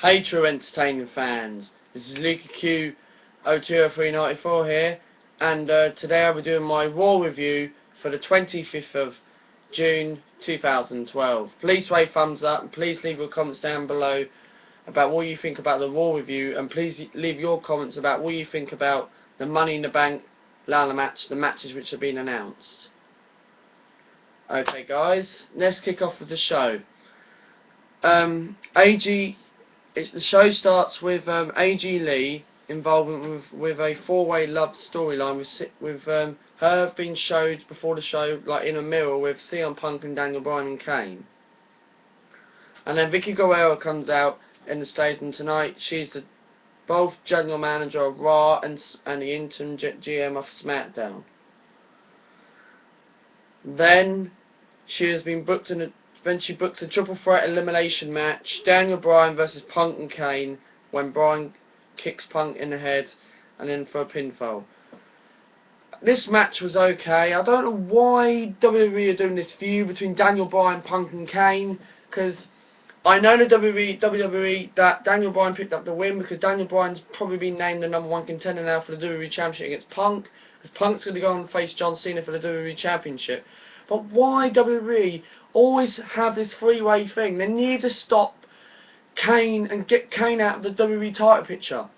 Hey true entertainment fans, this is Luke Q020394 here, and today I'll be doing my Raw review for the 25th of June 2012. Please rate thumbs up and please leave your comments down below about what you think about the Raw review, and please leave your comments about what you think about the Money in the Bank ladder match, the matches which have been announced. Okay guys, let's kick off with the show. The show starts with A.G. Lee involvement with a four-way love storyline with her being showed before the show, like in a mirror, with CM Punk and Daniel Bryan and Kane. And then Vicky Guerrero comes out in the stadium tonight. She's both general manager of Raw and the interim GM of SmackDown. Then she has been booked Then she books a triple threat elimination match, Daniel Bryan versus Punk and Kane, when Bryan kicks Punk in the head and then for a pinfall. This match was okay. I don't know why WWE are doing this feud between Daniel Bryan, Punk and Kane, because I know the WWE that Daniel Bryan picked up the win because Daniel Bryan's probably been named the #1 contender now for the WWE Championship against Punk, because Punk's going to go and face John Cena for the WWE Championship. But why WWE always have this three-way thing? They need to stop Kane and get Kane out of the WWE title picture,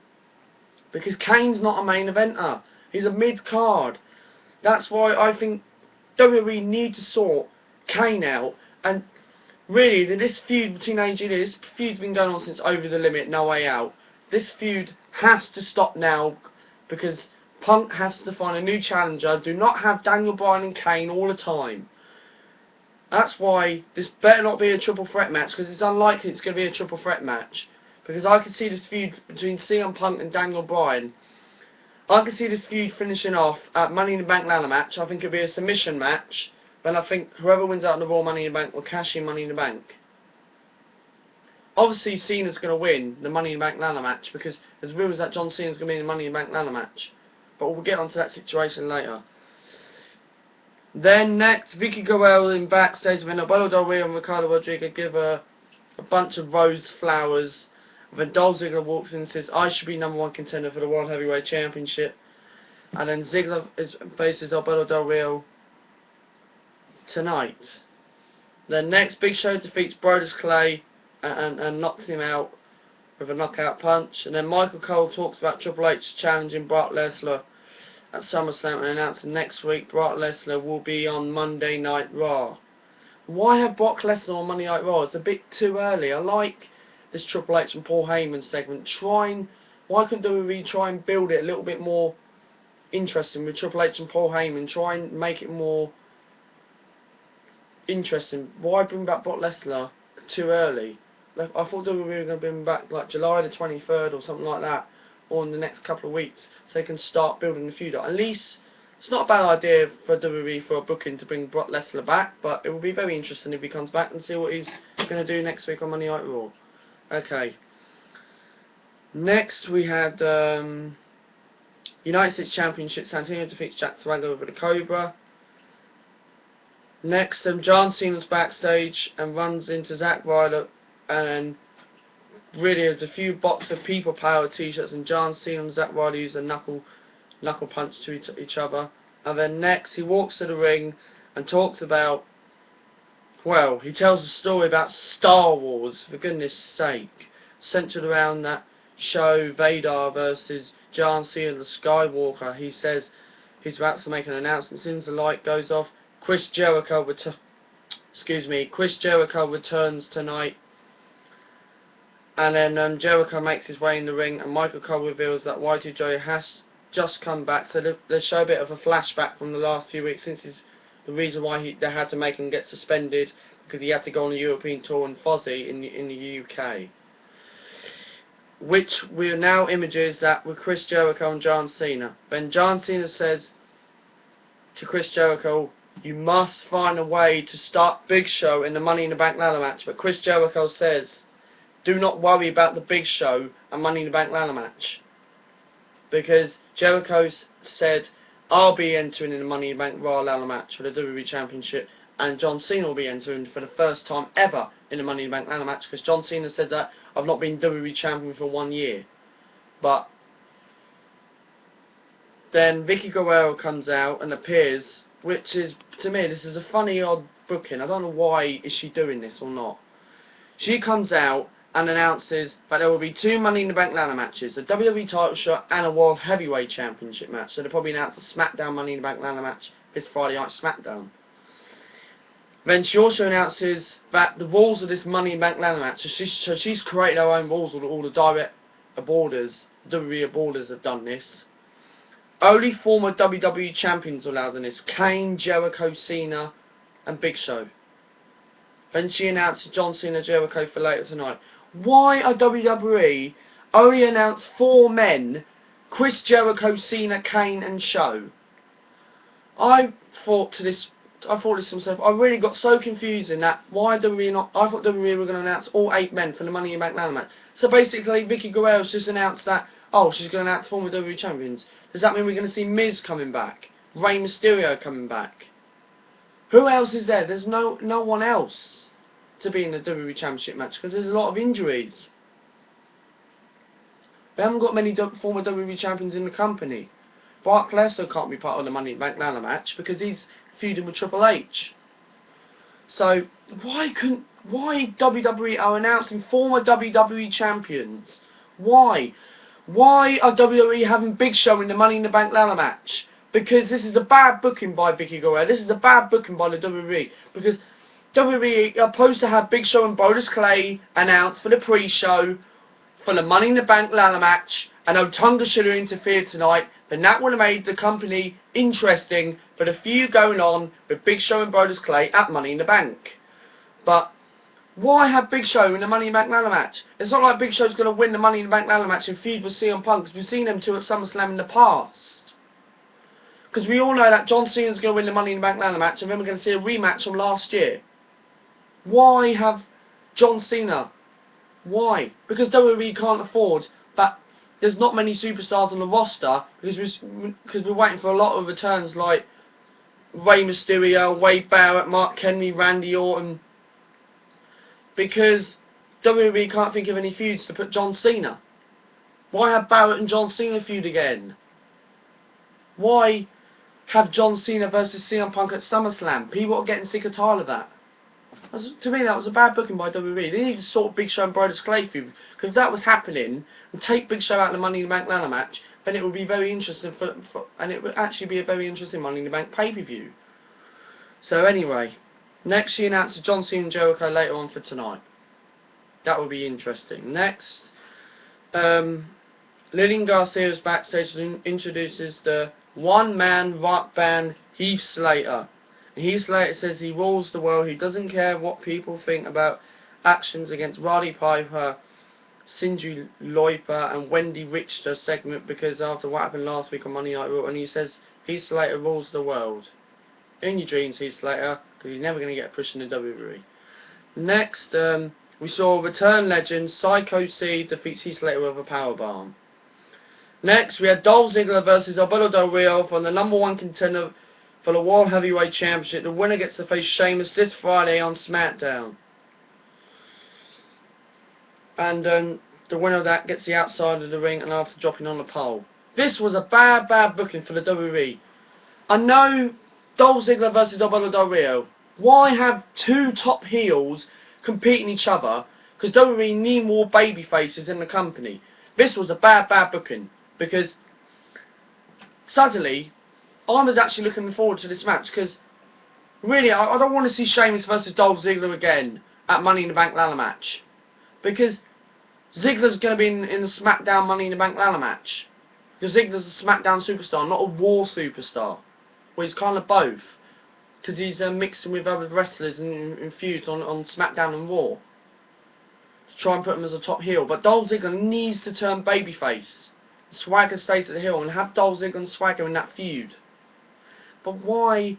because Kane's not a main eventer. He's a mid-card. That's why I think WWE need to sort Kane out. And really, this feud between AJ and this feud's been going on since Over the Limit, No Way Out. This feud has to stop now, because Punk has to find a new challenger. Do not have Daniel Bryan and Kane all the time. That's why this better not be a triple threat match, because it's unlikely it's going to be a triple threat match. Because I can see this feud between CM Punk and Daniel Bryan. I can see this feud finishing off at Money in the Bank ladder match. I think it'll be a submission match. Then I think whoever wins out in the Raw Money in the Bank will cash in Money in the Bank. Obviously Cena's going to win the Money in the Bank ladder match, because there's rumours that John Cena's going to be in the Money in the Bank ladder match. But we'll get onto that situation later. Then next, Vicky Guerrero in backstage when Alberto Del Rio and Ricardo Rodriguez give her a bunch of rose flowers. Then Dolph Ziggler walks in and says, I should be #1 contender for the World Heavyweight Championship. And then Ziggler faces Alberto Del Rio tonight. Then next, Big Show defeats Brodus Clay and knocks him out with a knockout punch. And then Michael Cole talks about Triple H challenging Brock Lesnar at SummerSlam and announcing next week Brock Lesnar will be on Monday Night Raw. Why have Brock Lesnar on Monday Night Raw? It's a bit too early. I like this Triple H and Paul Heyman segment. Why couldn't WWE try and build it a little bit more interesting with Triple H and Paul Heyman? Try and make it more interesting. Why bring back Brock Lesnar too early? I thought WWE were going to bring him back like July the 23rd or something like that, or in the next couple of weeks, so they can start building the feud up. At least, it's not a bad idea for WWE for a booking to bring Brock Lesnar back, but it will be very interesting if he comes back and see what he's going to do next week on Monday Night Raw. Okay. Next we had United States Championship. Santino defeats Jack Swagger with the Cobra. Next, John Cena's backstage and runs into Zack Ryder, and really there's a few box of People Power t-shirts, and John Cena and Zack Ryder use a knuckle punch to each other. And then next he walks to the ring and talks about, well, he tells a story about Star Wars, for goodness sake, centered around that show Vader versus John Cena the Skywalker. He says he's about to make an announcement. As soon as the light goes off, Chris Jericho returns tonight. And then Jericho makes his way in the ring, and Michael Cole reveals that Y2J has just come back. So they show a bit of a flashback from the last few weeks, since the reason why they had to make him get suspended, because he had to go on a European tour and Fozzy in the UK. Which we're now images that with Chris Jericho and John Cena. Then John Cena says to Chris Jericho, you must find a way to start Big Show in the Money in the Bank ladder match. But Chris Jericho says, do not worry about the Big Show and Money in the Bank ladder match. Because Jericho said, I'll be entering in the Money in the Bank Raw ladder match for the WWE Championship, and John Cena will be entering for the first time ever in the Money in the Bank ladder match, because John Cena said that I've not been WWE champion for 1 year. But then Vicky Guerrero comes out and appears, which is, to me, this is a funny odd booking. I don't know why is she doing this or not. She comes out and announces that there will be 2 Money in the Bank ladder matches, a WWE title shot and a World Heavyweight Championship match. So they'll probably announce a SmackDown Money in the Bank ladder match this Friday night SmackDown. Then she also announces that the rules of this Money in the Bank ladder match, so she's created her own rules, all the direct borders, WWE borders have done this. Only former WWE champions are allowed in this: Kane, Jericho, Cena and Big Show. Then she announced John Cena, Jericho for later tonight. Why are WWE only announced 4 men: Chris Jericho, Cena, Kane and Show? I thought to myself, I really got so confused in that. Why do we not? I thought WWE were going to announce all 8 men for the Money in the Bank ladder match. So basically, Vicky Guerrero's just announced that, oh, she's going to announce former WWE champions. Does that mean we're going to see Miz coming back? Rey Mysterio coming back? Who else is there? There's no one else to be in the WWE Championship match because there's a lot of injuries. We haven't got many former WWE champions in the company. Brock Lesnar can't be part of the Money in the Bank ladder match because he's feuding with Triple H. So why WWE are announcing former WWE champions? Why? Why are WWE having Big Show in the Money in the Bank ladder match? Because this is the bad booking by Vicky Guerrero. This is the bad booking by the WWE. Because WWE are supposed to have Big Show and Brodus Clay announced for the pre-show for the Money in the Bank ladder match, and Otunga should have interfered tonight. Then that would have made the company interesting for the feud going on with Big Show and Brodus Clay at Money in the Bank. But why have Big Show in the Money in the Bank ladder match? It's not like Big Show's going to win the Money in the Bank ladder match and feud with CM Punk, because we've seen them 2 at SummerSlam in the past. Because we all know that John Cena's going to win the Money in the Bank ladder match, and then we're going to see a rematch from last year. Why have John Cena? Why? Because WWE can't afford that. There's not many superstars on the roster because we're waiting for a lot of returns like Rey Mysterio, Wade Barrett, Mark Henry, Randy Orton. Because WWE can't think of any feuds to put John Cena. Why have Barrett and John Cena feud again? Why have John Cena versus CM Punk at SummerSlam? People are getting sick and tired of that. To me, that was a bad booking by WWE. They need to sort Big Show and Brodus Clay feud. Because if that was happening, and take Big Show out of the Money in the Bank ladder match, then it would be very interesting, and it would actually be a very interesting Money in the Bank pay-per-view. So anyway, next she announces John Cena and Jericho later on for tonight. That will be interesting. Next, Lillian Garcia is backstage and introduces the one-man rock band Heath Slater. And Heath Slater says he rules the world. He doesn't care what people think about actions against Roddy Piper, Cyndi Lauper and Wendy Richter segment, because after what happened last week on Monday Night Raw, and he says Heath Slater rules the world. In your dreams, Heath Slater, because he's never going to get a push in the WWE. Next, we saw return legend Psycho C defeats Heath Slater with a powerbomb. Next, we had Dolph Ziggler versus Alberto Del Rio for the #1 contender for the World Heavyweight Championship. The winner gets to face Sheamus this Friday on SmackDown. And the winner of that gets the outside of the ring and after dropping on the pole. This was a bad booking for the WWE. I know Dolph Ziggler versus Alberto Del Rio. Why have 2 top heels competing each other? Because WWE need more baby faces in the company. This was a bad booking. Because suddenly, I was actually looking forward to this match. Because really, I don't want to see Sheamus versus Dolph Ziggler again at Money in the Bank ladder match. Because Ziggler's going to be in the SmackDown Money in the Bank ladder match. Because Ziggler's a SmackDown superstar, not a Raw superstar. Well, he's kind of both. Because he's mixing with other wrestlers in feuds on SmackDown and Raw. To try and put him as a top heel. But Dolph Ziggler needs to turn babyface. Swagger stays at the heel and have Dolph Ziggler and Swagger in that feud. But why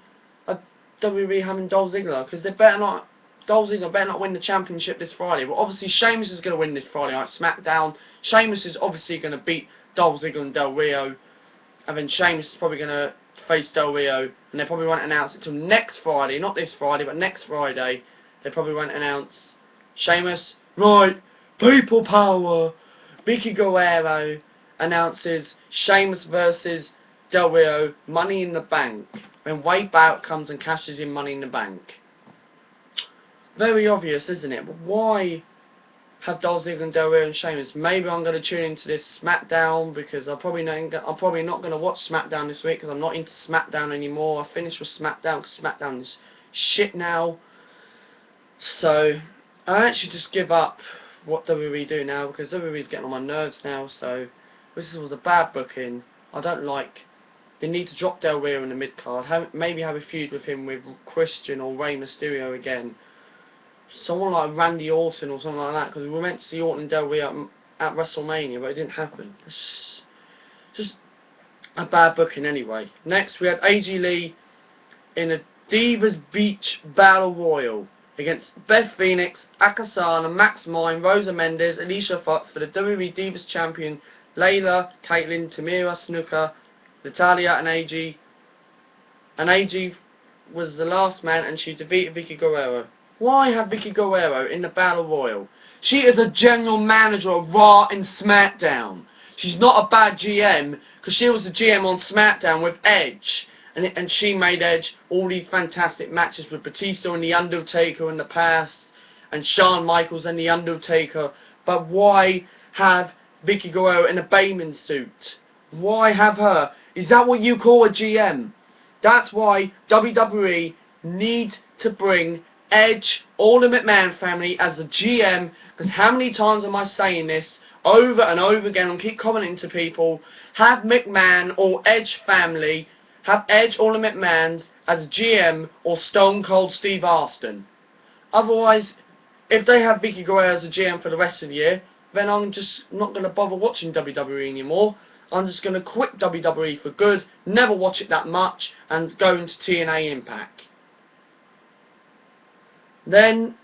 are WWE having Dolph Ziggler? Because they better not. Dolph Ziggler better not win the championship this Friday. Well, obviously Sheamus is going to win this Friday night SmackDown. Sheamus is obviously going to beat Dolph Ziggler and Del Rio. And then Sheamus is probably going to face Del Rio. And they probably won't announce it till next Friday. Not this Friday, but next Friday. They probably won't announce Sheamus, right, people power. Vicky Guerrero announces Sheamus versus Del Rio, Money in the Bank. When Wade Barrett comes and cashes in Money in the Bank. Very obvious, isn't it? But why have Dolph Ziggler and Del Rio and Sheamus? Maybe I'm going to tune into this SmackDown because I'm probably not going to watch SmackDown this week because I'm not into SmackDown anymore. I finished with SmackDown because SmackDown is shit now. So I actually just give up what WWE do now because WWE is getting on my nerves now. So this was a bad booking. I don't like. They need to drop Del Rio in the mid card. Maybe have a feud with him with Christian or Rey Mysterio again. Someone like Randy Orton or something like that, because we were meant to see Orton and Del Rio at WrestleMania, but it didn't happen. It's just a bad booking anyway. Next, we had AJ Lee in a Divas Beach Battle Royal against Beth Phoenix, Akasana, Max Mine, Rosa Mendes, Alicia Fox for the WWE Divas Champion, Layla, Caitlyn, Tamira, Snuka, Natalya, and AJ. And AJ was the last man, and she defeated Vicky Guerrero. Why have Vicky Guerrero in the Battle Royal? She is a general manager of Raw and SmackDown. She's not a bad GM, because she was the GM on SmackDown with Edge. And she made Edge all these fantastic matches with Batista and The Undertaker in the past, and Shawn Michaels and The Undertaker. But why have Vicky Guerrero in a Bayman suit? Why have her? Is that what you call a GM? That's why WWE needs to bring Edge or the McMahon family as a GM, because how many times am I saying this over and over again and keep commenting to people? Have McMahon or Edge family, have Edge or the McMahons as a GM or Stone Cold Steve Austin. Otherwise, if they have Vicky Guerrero as a GM for the rest of the year, then I'm just not going to bother watching WWE anymore. I'm just going to quit WWE for good, never watch it that much, and go into TNA Impact. Then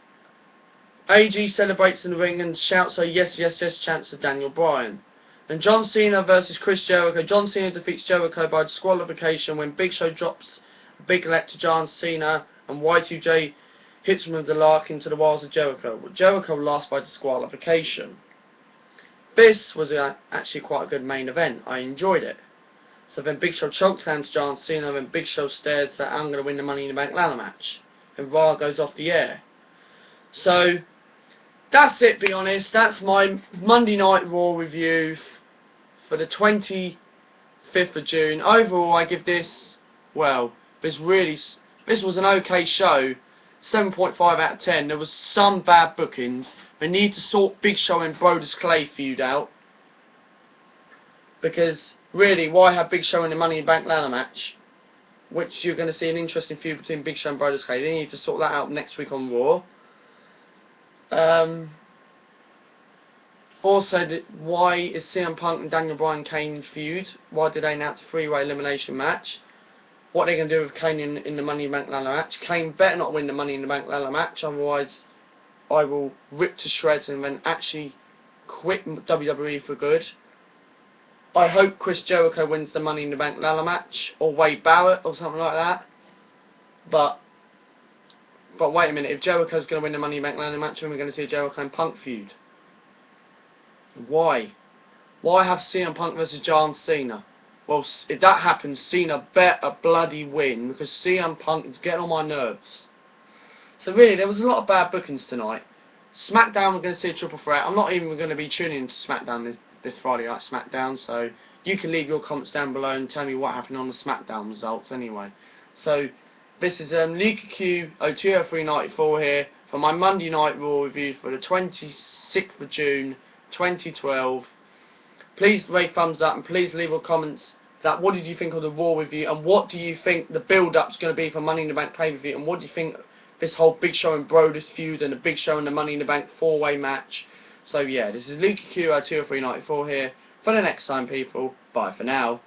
AJ celebrates in the ring and shouts a yes, yes, yes chants to Daniel Bryan. Then John Cena versus Chris Jericho. John Cena defeats Jericho by disqualification when Big Show drops a big leg to John Cena and Y2J hits him with the lark into the walls of Jericho. But Jericho lost by disqualification. This was actually quite a good main event. I enjoyed it. So then Big Show chokeslams John Cena, and Big Show stares that I'm going to win the Money in the Bank ladder match. And Raw goes off the air. So that's it, be honest. That's my Monday Night Raw review for the 25th of June. Overall, I give this, well, this was an okay show. 7.5 out of 10. There was some bad bookings. They need to sort Big Show and Brodus Clay feud out. Because, really, why have Big Show in the Money in the Bank ladder match? Which you're going to see an interesting feud between Big Show and Brodus Clay. They need to sort that out next week on Raw. Also, why is CM Punk and Daniel Bryan Kane feud? Why did they announce a three-way elimination match? What are they going to do with Kane in the Money in the Bank ladder match? Kane better not win the Money in the Bank ladder match, otherwise I will rip to shreds and then actually quit WWE for good. I hope Chris Jericho wins the Money in the Bank ladder match, or Wade Barrett, or something like that. But wait a minute, if Jericho's going to win the Money in the Bank ladder match, then we're going to see a Jericho and Punk feud. Why? Why have CM Punk versus John Cena? Well, if that happens, Cena better bloody win, because CM Punk is getting on my nerves. So really, there was a lot of bad bookings tonight. SmackDown, we're going to see a triple threat. I'm not even going to be tuning into SmackDown this Friday night SmackDown, so you can leave your comments down below and tell me what happened on the SmackDown results anyway. So, this is Luka Q020394 here for my Monday Night Raw review for the 26th of June 2012. Please rate thumbs up and please leave your comments that what did you think of the Raw review, and what do you think the build-up's going to be for Money in the Bank pay-per-view, and what do you think this whole Big Show and Brodus feud and the Big Show and the Money in the Bank four-way match. So yeah, this is Luka Q020394 here. For the next time, people, bye for now.